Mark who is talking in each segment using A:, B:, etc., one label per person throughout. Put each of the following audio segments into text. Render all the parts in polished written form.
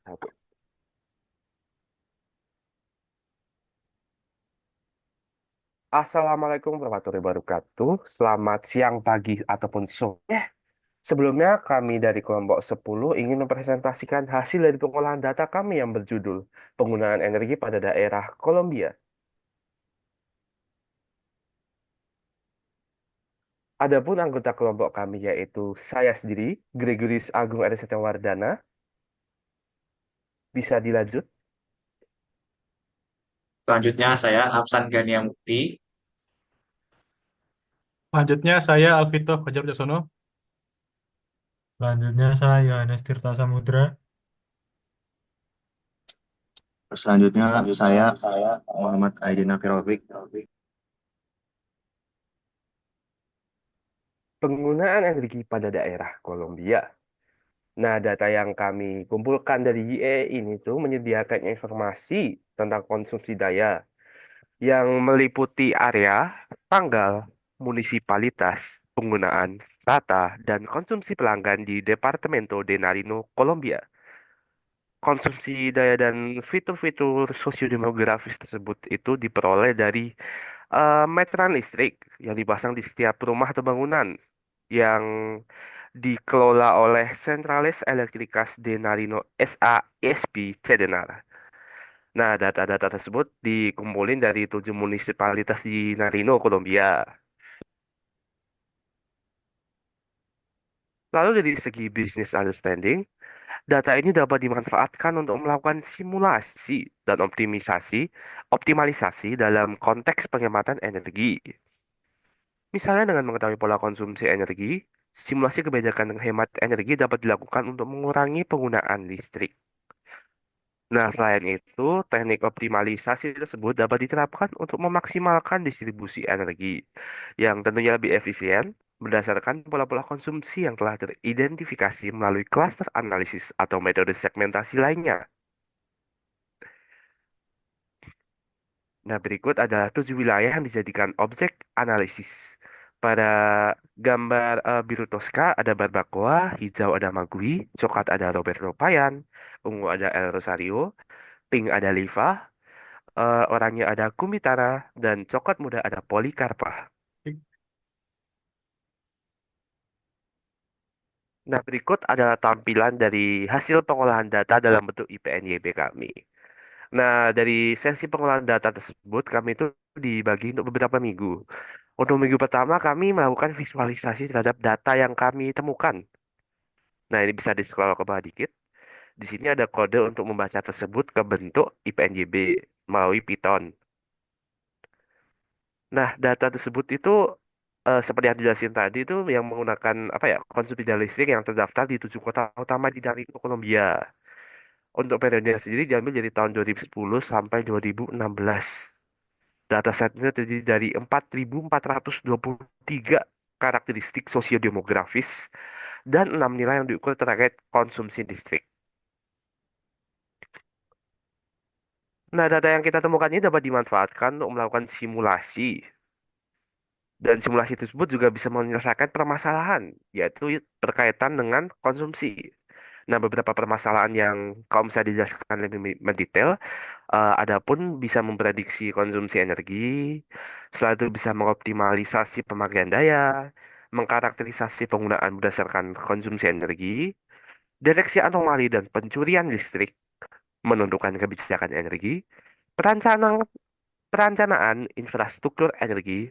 A: Satu. Assalamualaikum warahmatullahi wabarakatuh. Selamat siang, pagi, ataupun sore. Sebelumnya, kami dari kelompok 10 ingin mempresentasikan hasil dari pengolahan data kami yang berjudul Penggunaan Energi pada Daerah Kolombia. Adapun anggota kelompok kami yaitu saya sendiri, Gregorius Agung Arisata Wardana. Bisa dilanjut.
B: Selanjutnya saya Absan Gania Mukti.
C: Selanjutnya saya Alvito Fajar Jasono.
D: Selanjutnya saya Yohanes Tirta Samudra.
B: Selanjutnya saya Muhammad Aidin Afirovic.
A: Penggunaan energi pada daerah Kolombia. Nah, data yang kami kumpulkan dari YE ini tuh menyediakan informasi tentang konsumsi daya yang meliputi area, tanggal, munisipalitas, penggunaan, strata, dan konsumsi pelanggan di Departamento de Nariño, Kolombia. Konsumsi daya dan fitur-fitur sosiodemografis tersebut itu diperoleh dari meteran listrik yang dipasang di setiap rumah atau bangunan yang dikelola oleh Centrales Eléctricas de Nariño SAESP Cedenar. Nah, data-data tersebut dikumpulin dari 7 munisipalitas di Nariño, Kolombia. Lalu dari segi business understanding, data ini dapat dimanfaatkan untuk melakukan simulasi dan optimalisasi dalam konteks penghematan energi. Misalnya dengan mengetahui pola konsumsi energi, simulasi kebijakan hemat energi dapat dilakukan untuk mengurangi penggunaan listrik. Nah, selain itu, teknik optimalisasi tersebut dapat diterapkan untuk memaksimalkan distribusi energi yang tentunya lebih efisien berdasarkan pola-pola konsumsi yang telah teridentifikasi melalui cluster analisis atau metode segmentasi lainnya. Nah, berikut adalah 7 wilayah yang dijadikan objek analisis. Pada gambar biru toska ada Barbacoa, hijau ada Magui, coklat ada Roberto Payan, ungu ada El Rosario, pink ada Liva, oranye ada Kumitara, dan coklat muda ada Polikarpa. Nah, berikut adalah tampilan dari hasil pengolahan data dalam bentuk IPNYB kami. Nah, dari sesi pengolahan data tersebut, kami itu dibagi untuk beberapa minggu. Untuk minggu pertama, kami melakukan visualisasi terhadap data yang kami temukan. Nah, ini bisa di-scroll ke bawah dikit. Di sini ada kode untuk membaca tersebut ke bentuk IPNJB melalui Python. Nah, data tersebut itu seperti yang dijelasin tadi itu yang menggunakan apa ya konsumsi daya listrik yang terdaftar di 7 kota utama di dari Kolombia. Untuk periodenya sendiri diambil dari tahun 2010 sampai 2016. Datasetnya terdiri dari 4.423 karakteristik sosiodemografis dan 6 nilai yang diukur terkait konsumsi listrik. Nah, data yang kita temukan ini dapat dimanfaatkan untuk melakukan simulasi. Dan simulasi tersebut juga bisa menyelesaikan permasalahan, yaitu berkaitan dengan konsumsi. Nah, beberapa permasalahan yang kalau misalnya dijelaskan lebih mendetail, adapun bisa memprediksi konsumsi energi, setelah itu bisa mengoptimalisasi pemakaian daya, mengkarakterisasi penggunaan berdasarkan konsumsi energi, deteksi anomali dan pencurian listrik, menentukan kebijakan energi, perencanaan perencanaan infrastruktur energi,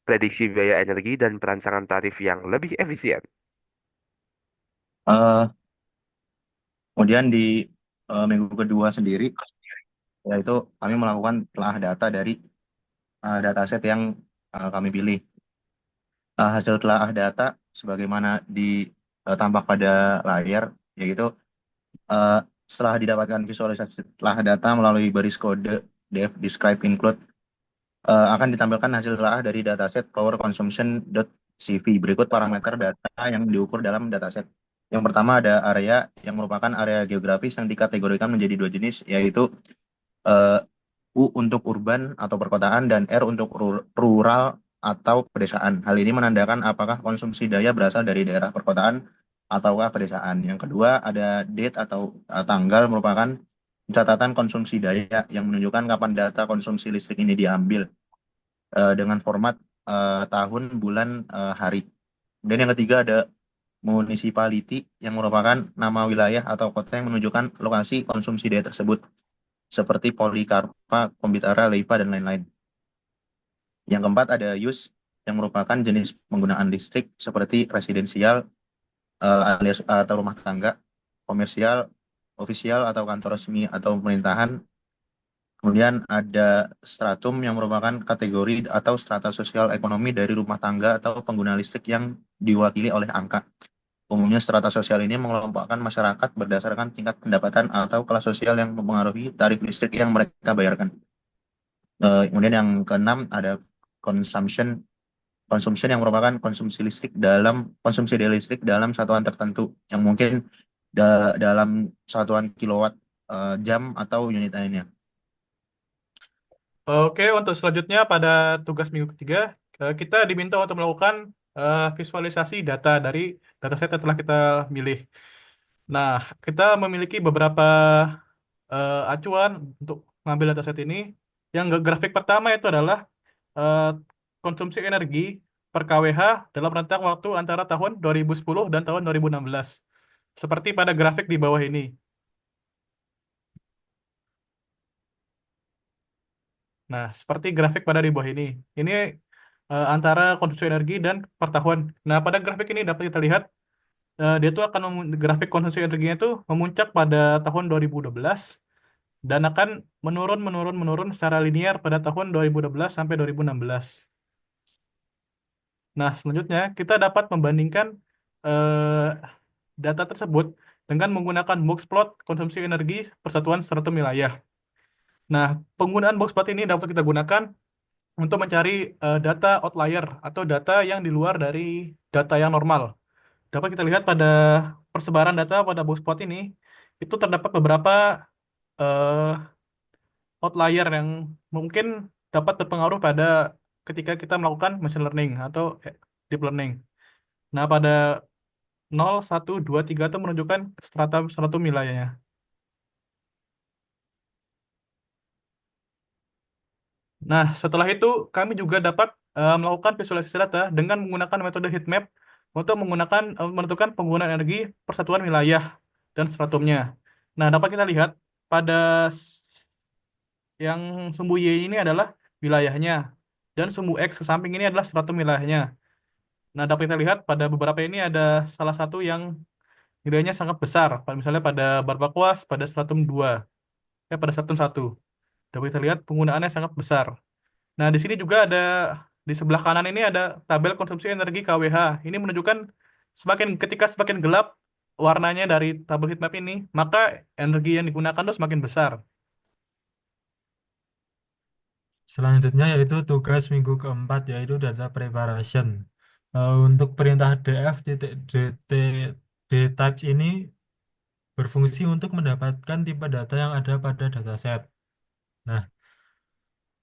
A: prediksi biaya energi, dan perancangan tarif yang lebih efisien.
B: Eh, Kemudian di minggu kedua sendiri, yaitu kami melakukan telah data dari dataset yang kami pilih. Hasil telah data sebagaimana tampak pada layar, yaitu eh, setelah didapatkan visualisasi telah data melalui baris kode def describe include akan ditampilkan hasil telah dari dataset power consumption.cv. Berikut parameter data yang diukur dalam dataset. Yang pertama ada area yang merupakan area geografis yang dikategorikan menjadi dua jenis, yaitu eh, U untuk urban atau perkotaan dan R untuk rural atau pedesaan. Hal ini menandakan apakah konsumsi daya berasal dari daerah perkotaan ataukah pedesaan. Yang kedua ada date atau tanggal, merupakan catatan konsumsi daya yang menunjukkan kapan data konsumsi listrik ini diambil dengan format tahun, bulan, hari. Dan yang ketiga ada municipality yang merupakan nama wilayah atau kota yang menunjukkan lokasi konsumsi daya tersebut seperti Polikarpa, Kombitara, Leipa, dan lain-lain. Yang keempat ada use yang merupakan jenis penggunaan listrik seperti residensial alias atau rumah tangga, komersial, ofisial atau kantor resmi atau pemerintahan. Kemudian ada stratum yang merupakan kategori atau strata sosial ekonomi dari rumah tangga atau pengguna listrik yang diwakili oleh angka. Umumnya strata sosial ini mengelompokkan masyarakat berdasarkan tingkat pendapatan atau kelas sosial yang mempengaruhi tarif listrik yang mereka bayarkan. Kemudian yang keenam ada consumption consumption yang merupakan konsumsi daya listrik dalam satuan tertentu yang mungkin dalam satuan kilowatt jam atau unit lainnya.
C: Oke, untuk selanjutnya pada tugas minggu ketiga, kita diminta untuk melakukan visualisasi data dari dataset yang telah kita milih. Nah, kita memiliki beberapa acuan untuk mengambil dataset ini. Yang grafik pertama itu adalah eh, konsumsi energi per kWh dalam rentang waktu antara tahun 2010 dan tahun 2016. Seperti pada grafik di bawah ini. Nah, seperti grafik pada di bawah ini. Ini antara konsumsi energi dan per tahun. Nah, pada grafik ini dapat kita lihat dia tuh akan grafik konsumsi energinya itu memuncak pada tahun 2012 dan akan menurun menurun menurun secara linear pada tahun 2012 sampai 2016. Nah, selanjutnya kita dapat membandingkan eh, data tersebut dengan menggunakan box plot konsumsi energi persatuan stratum wilayah. Nah, penggunaan box plot ini dapat kita gunakan untuk mencari data outlier atau data yang di luar dari data yang normal. Dapat kita lihat pada persebaran data pada box plot ini, itu terdapat beberapa eh, outlier yang mungkin dapat berpengaruh pada ketika kita melakukan machine learning atau deep learning. Nah, pada 0, 1, 2, 3 itu menunjukkan stratum wilayahnya. Nah, setelah itu kami juga dapat melakukan visualisasi data dengan menggunakan metode heat map untuk menentukan penggunaan energi persatuan wilayah dan stratumnya. Nah, dapat kita lihat pada yang sumbu Y ini adalah wilayahnya dan sumbu X ke samping ini adalah stratum wilayahnya. Nah, dapat kita lihat pada beberapa ini ada salah satu yang nilainya sangat besar. Misalnya pada Barbacoas, pada stratum 2, pada stratum 1. Dapat kita lihat penggunaannya sangat besar. Nah, di sini juga ada di sebelah kanan ini ada tabel konsumsi energi KWH. Ini menunjukkan ketika semakin gelap warnanya dari tabel heat map ini, maka energi yang digunakan itu semakin besar.
D: Selanjutnya yaitu tugas minggu keempat yaitu data preparation. Untuk perintah df titik dt d types ini berfungsi untuk mendapatkan tipe data yang ada pada dataset. Nah,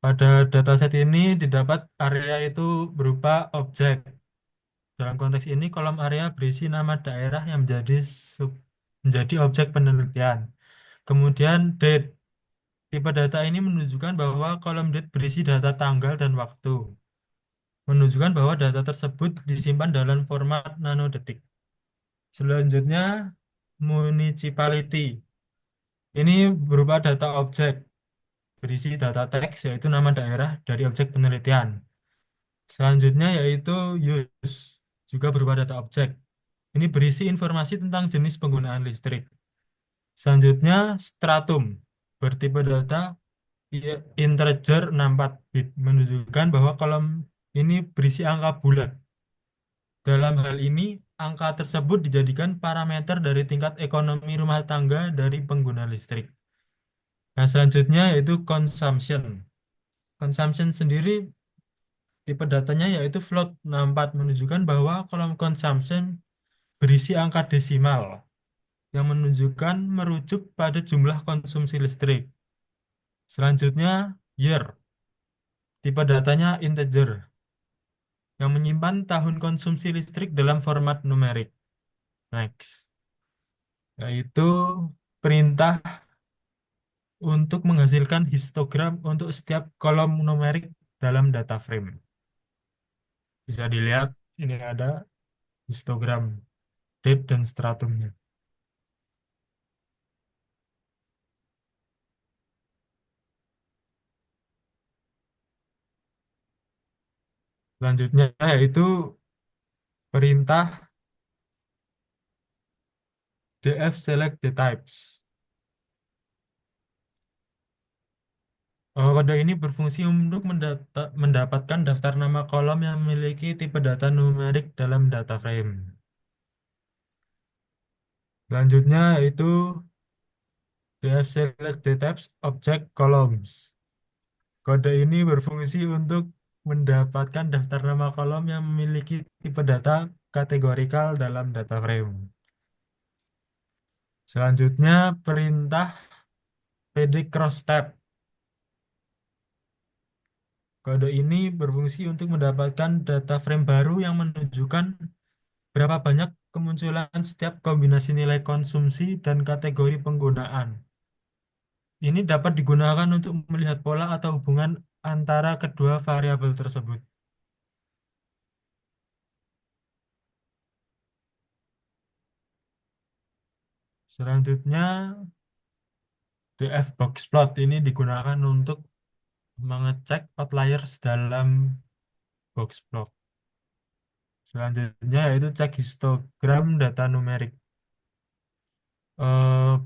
D: pada dataset ini didapat area itu berupa objek. Dalam konteks ini kolom area berisi nama daerah yang menjadi objek penelitian. Kemudian date. Tipe data ini menunjukkan bahwa kolom date berisi data tanggal dan waktu, menunjukkan bahwa data tersebut disimpan dalam format nanodetik. Selanjutnya, municipality. Ini berupa data objek, berisi data teks, yaitu nama daerah dari objek penelitian. Selanjutnya yaitu use, juga berupa data objek. Ini berisi informasi tentang jenis penggunaan listrik. Selanjutnya, stratum, bertipe data integer 64 bit, menunjukkan bahwa kolom ini berisi angka bulat. Dalam hal ini, angka tersebut dijadikan parameter dari tingkat ekonomi rumah tangga dari pengguna listrik. Nah, selanjutnya yaitu consumption. Consumption sendiri tipe datanya yaitu float 64, menunjukkan bahwa kolom consumption berisi angka desimal yang menunjukkan merujuk pada jumlah konsumsi listrik. Selanjutnya, year. Tipe datanya integer yang menyimpan tahun konsumsi listrik dalam format numerik. Next, yaitu perintah untuk menghasilkan histogram untuk setiap kolom numerik dalam data frame. Bisa dilihat, ini ada histogram date dan stratumnya. Selanjutnya yaitu perintah df select the types. Kode ini berfungsi untuk mendapatkan daftar nama kolom yang memiliki tipe data numerik dalam data frame. Selanjutnya yaitu df select the types object columns. Kode ini berfungsi untuk mendapatkan daftar nama kolom yang memiliki tipe data kategorikal dalam data frame. Selanjutnya perintah pd cross tab. Kode ini berfungsi untuk mendapatkan data frame baru yang menunjukkan berapa banyak kemunculan setiap kombinasi nilai konsumsi dan kategori penggunaan. Ini dapat digunakan untuk melihat pola atau hubungan antara kedua variabel tersebut. Selanjutnya, df box plot ini digunakan untuk mengecek outliers dalam box plot. Selanjutnya yaitu cek histogram data numerik.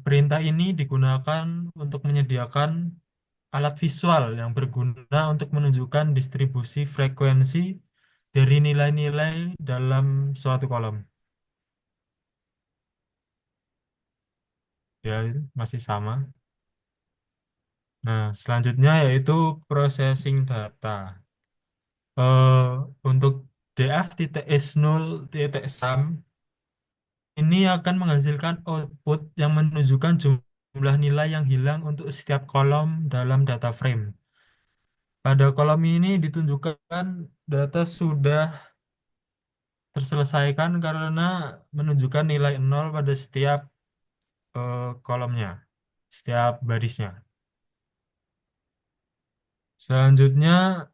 D: Perintah ini digunakan untuk menyediakan alat visual yang berguna untuk menunjukkan distribusi frekuensi dari nilai-nilai dalam suatu kolom. Ya, masih sama. Nah, selanjutnya yaitu processing data. Untuk df.is0.sum ini akan menghasilkan output yang menunjukkan jumlah nilai yang hilang untuk setiap kolom dalam data frame. Pada kolom ini ditunjukkan data sudah terselesaikan karena menunjukkan nilai 0 pada setiap kolomnya, setiap barisnya. Selanjutnya,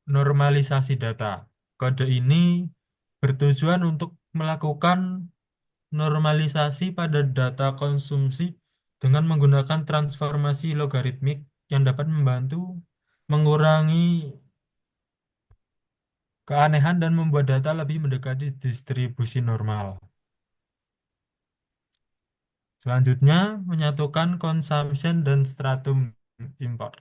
D: normalisasi data. Kode ini bertujuan untuk melakukan normalisasi pada data konsumsi dengan menggunakan transformasi logaritmik yang dapat membantu mengurangi keanehan dan membuat data lebih mendekati distribusi normal. Selanjutnya, menyatukan consumption dan stratum import.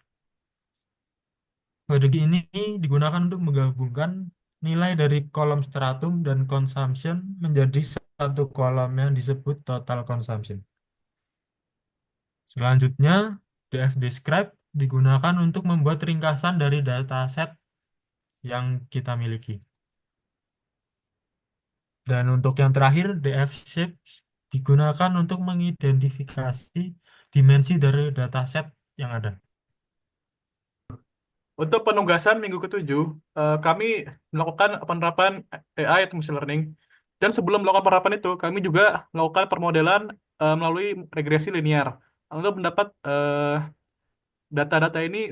D: Kode ini digunakan untuk menggabungkan nilai dari kolom stratum dan consumption menjadi satu kolom yang disebut total consumption. Selanjutnya, df describe digunakan untuk membuat ringkasan dari dataset yang kita miliki. Dan untuk yang terakhir, df shapes digunakan untuk mengidentifikasi dimensi dari dataset yang ada.
C: Untuk penugasan minggu ketujuh, kami melakukan penerapan AI atau machine learning. Dan sebelum melakukan penerapan itu, kami juga melakukan permodelan melalui regresi linear untuk mendapat data-data ini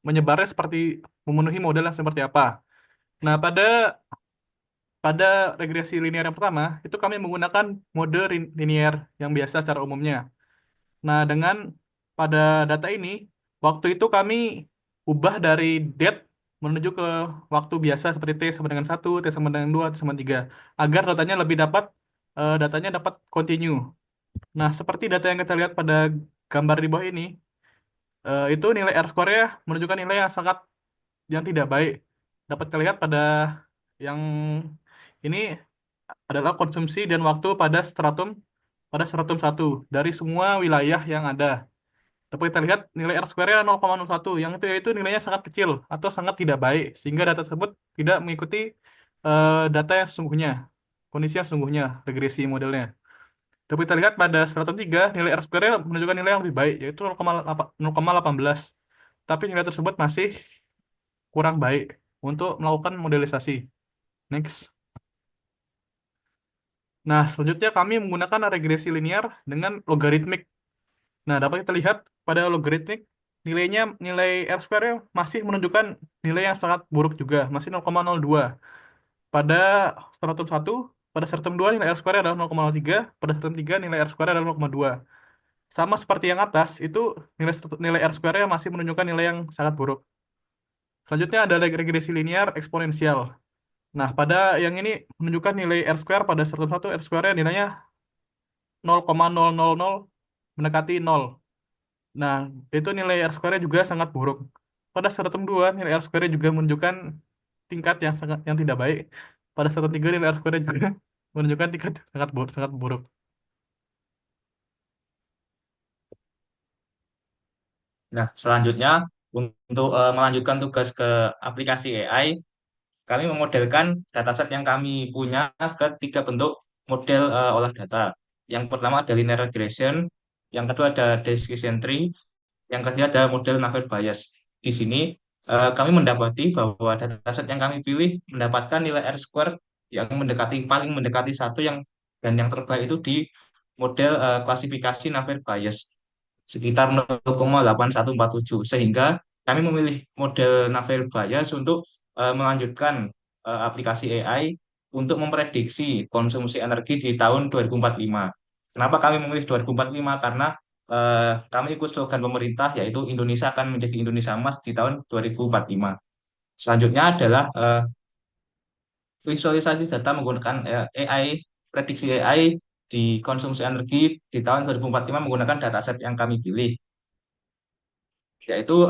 C: menyebarnya seperti memenuhi model yang seperti apa. Nah, pada regresi linear yang pertama, itu kami menggunakan mode linear yang biasa secara umumnya. Nah, dengan pada data ini, waktu itu kami ubah dari date menuju ke waktu biasa seperti T sama dengan 1, T sama dengan 2, T sama 3, agar datanya dapat continue. Nah, seperti data yang kita lihat pada gambar di bawah ini, itu nilai R square-nya menunjukkan nilai yang tidak baik. Dapat terlihat yang ini adalah konsumsi dan waktu pada stratum 1 dari semua wilayah yang ada. Dapat kita lihat nilai R square-nya 0,01, yang itu nilainya sangat kecil atau sangat tidak baik, sehingga data tersebut tidak mengikuti data yang sesungguhnya, kondisi yang sesungguhnya, regresi modelnya. Dapat kita lihat pada stratum 3, nilai R square-nya menunjukkan nilai yang lebih baik, yaitu 0,18. Tapi nilai tersebut masih kurang baik untuk melakukan modelisasi. Next. Nah, selanjutnya kami menggunakan regresi linear dengan logaritmik. Nah, dapat kita lihat pada logaritmik nilai R square masih menunjukkan nilai yang sangat buruk juga, masih 0,02. Pada stratum 1, pada stratum 2 nilai R square adalah 0,03, pada stratum 3 nilai R square adalah 0,2. Sama seperti yang atas, itu nilai R square masih menunjukkan nilai yang sangat buruk. Selanjutnya ada regresi linear eksponensial. Nah, pada yang ini menunjukkan nilai R square pada stratum 1 R square nilainya 0,000 mendekati 0. Nah, itu nilai R square juga sangat buruk. Pada stratum 2 nilai R square juga menunjukkan tingkat yang tidak baik. Pada stratum 3 nilai R square juga menunjukkan tingkat yang sangat buruk, sangat buruk.
E: Nah, selanjutnya untuk melanjutkan tugas ke aplikasi AI, kami memodelkan dataset yang kami punya ke tiga bentuk model olah data. Yang pertama ada linear regression, yang kedua ada decision tree, yang ketiga ada model Navier Bayes. Di sini kami mendapati bahwa dataset yang kami pilih mendapatkan nilai R square yang paling mendekati satu dan yang terbaik itu di model klasifikasi Navier Bayes sekitar 0,8147 sehingga kami memilih model Navier Bayes untuk melanjutkan aplikasi AI untuk memprediksi konsumsi energi di tahun 2045. Kenapa kami memilih 2045? Karena kami ikut slogan pemerintah yaitu Indonesia akan menjadi Indonesia Emas di tahun 2045. Selanjutnya adalah visualisasi data menggunakan AI, prediksi AI di konsumsi energi di tahun 2045 menggunakan dataset yang kami pilih, yaitu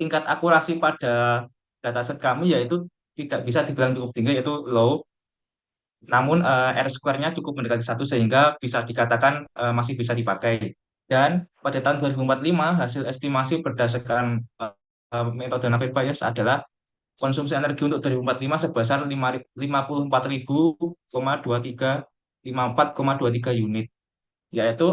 E: tingkat akurasi pada dataset kami yaitu tidak bisa dibilang cukup tinggi, yaitu low, namun R square-nya cukup mendekati satu sehingga bisa dikatakan masih bisa dipakai. Dan pada tahun 2045 hasil estimasi berdasarkan metode Navier Bayes adalah konsumsi energi untuk 2045 sebesar 54.053,54,23 unit. Yaitu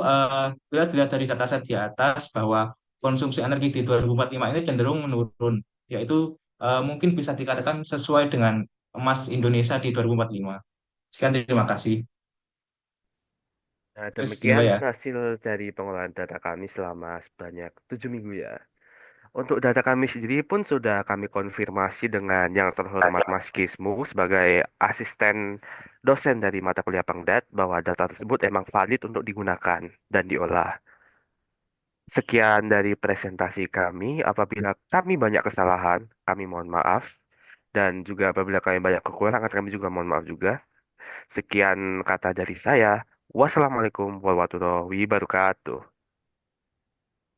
E: bila dilihat dari dataset di atas bahwa konsumsi energi di 2045 ini cenderung menurun. Yaitu mungkin bisa dikatakan sesuai dengan emas Indonesia di 2045. Sekian, terima kasih.
A: Nah,
E: Terus
A: demikian
E: gimana ya?
A: hasil dari pengolahan data kami selama sebanyak 7 minggu ya. Untuk data kami sendiri pun sudah kami konfirmasi dengan yang terhormat Mas Kismu sebagai asisten dosen dari mata kuliah Pengdat bahwa data tersebut emang valid untuk digunakan dan diolah. Sekian dari presentasi kami. Apabila kami banyak kesalahan, kami mohon maaf. Dan juga apabila kami banyak kekurangan, kami juga mohon maaf juga. Sekian kata dari saya. Wassalamualaikum warahmatullahi wabarakatuh.